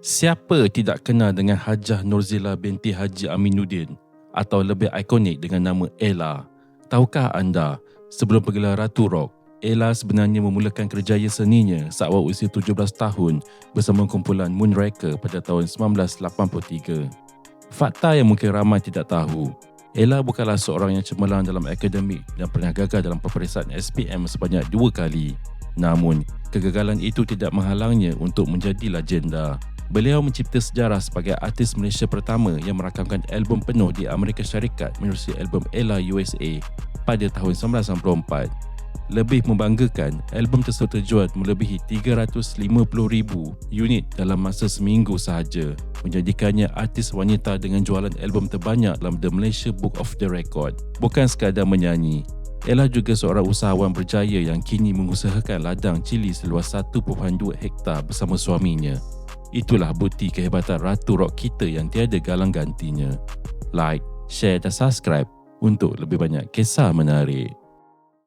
Siapa tidak kenal dengan Hajah Norzila binti Haji Aminuddin atau lebih ikonik dengan nama Ella? Tahukah anda, sebelum bergelar Ratu Rock, Ella sebenarnya memulakan kerjaya seninya saat usia 17 tahun bersama kumpulan Moonraker pada tahun 1983. Fakta yang mungkin ramai tidak tahu, Ella bukanlah seorang yang cemerlang dalam akademik dan pernah gagal dalam peperiksaan SPM sebanyak 2 kali. Namun, kegagalan itu tidak menghalangnya untuk menjadi legenda. Beliau mencipta sejarah sebagai artis Malaysia pertama yang merakamkan album penuh di Amerika Syarikat menerusi album Ella USA pada tahun 1994. Lebih membanggakan, album tersebut terjual melebihi 350,000 unit dalam masa seminggu sahaja, menjadikannya artis wanita dengan jualan album terbanyak dalam The Malaysia Book of the Record. Bukan sekadar menyanyi, Ella juga seorang usahawan berjaya yang kini mengusahakan ladang cili seluas 1.2 hektar bersama suaminya. Itulah bukti kehebatan Ratu Rock kita yang tiada galang gantinya. Like, share dan subscribe untuk lebih banyak kisah menarik.